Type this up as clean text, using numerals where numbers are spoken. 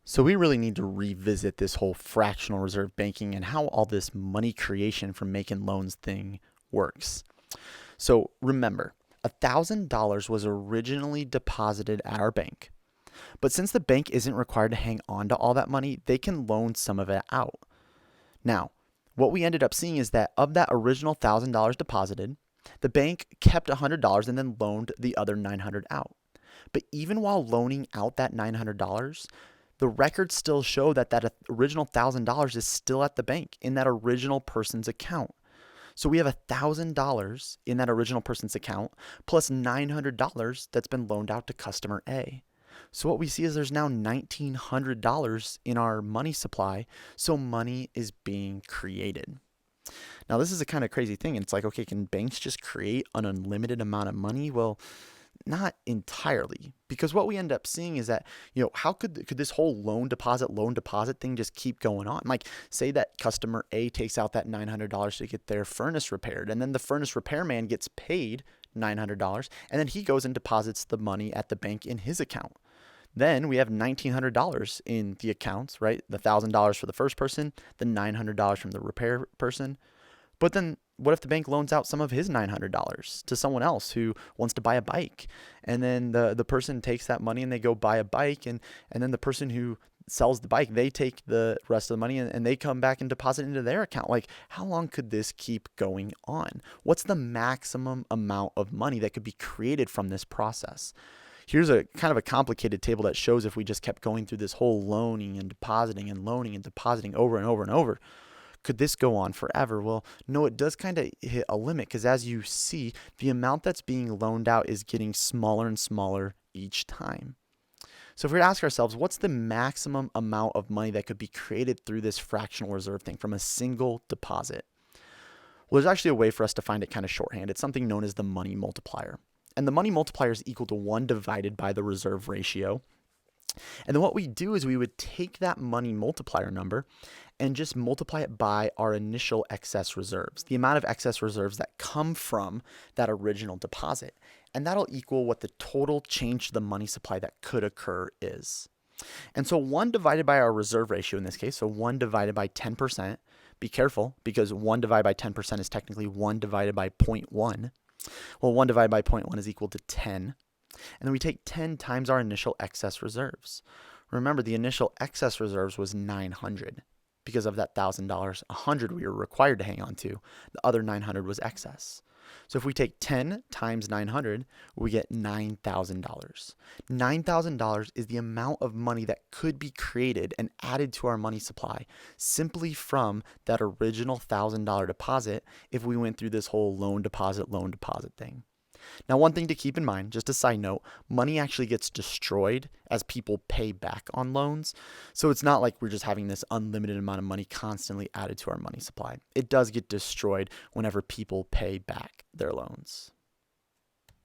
So we really need to revisit this whole fractional reserve banking and how all this money creation from making loans thing works. So remember, $1,000 was originally deposited at our bank. But since the bank isn't required to hang on to all that money, they can loan some of it out. Now, what we ended up seeing is that of that original $1,000 deposited, the bank kept $100 and then loaned the other 900 out. But even while loaning out that $900, the records still show that that original $1,000 is still at the bank in that original person's account. So we have $1,000 in that original person's account plus $900 that's been loaned out to customer A. So what we see is there's now $1,900 in our money supply. So money is being created. Now, this is a kind of crazy thing. And it's like, okay, can banks just create an unlimited amount of money? Well, not entirely, because what we end up seeing is that, how could this whole loan deposit thing just keep going on? Like, say that customer A takes out that $900 to get their furnace repaired, and then the furnace repairman gets paid $900, and then he goes and deposits the money at the bank in his account. Then we have $1,900 in the accounts, right? The $1,000 for the first person, the $900 from the repair person. But then what if the bank loans out some of his $900 to someone else who wants to buy a bike? And then the person takes that money and they go buy a bike. And then the person who sells the bike, they take the rest of the money and they come back and deposit into their account. Like, how long could this keep going on? What's the maximum amount of money that could be created from this process? Here's a kind of a complicated table that shows if we just kept going through this whole loaning and depositing over and over and over, could this go on forever? Well, no, it does kind of hit a limit, because as you see, the amount that's being loaned out is getting smaller and smaller each time. So if we were to ask ourselves, what's the maximum amount of money that could be created through this fractional reserve thing from a single deposit? Well, there's actually a way for us to find it kind of shorthand. It's something known as the money multiplier. And the money multiplier is equal to 1 divided by the reserve ratio. And then what we do is we would take that money multiplier number and just multiply it by our initial excess reserves, the amount of excess reserves that come from that original deposit. And that'll equal what the total change to the money supply that could occur is. And so 1 divided by our reserve ratio in this case, so 1 divided by 10%, be careful, because 1 divided by 10% is technically 1 divided by 0.1. Well, 1 divided by 0.1 is equal to 10. And then we take 10 times our initial excess reserves. Remember, the initial excess reserves was 900. Because of that $1,000, 100 we were required to hang on to. The other 900 was excess. So if we take 10 times 900, we get $9,000. $9,000 is the amount of money that could be created and added to our money supply simply from that original $1,000 deposit if we went through this whole loan deposit thing. Now, one thing to keep in mind, just a side note, money actually gets destroyed as people pay back on loans. So it's not like we're just having this unlimited amount of money constantly added to our money supply. It does get destroyed whenever people pay back their loans.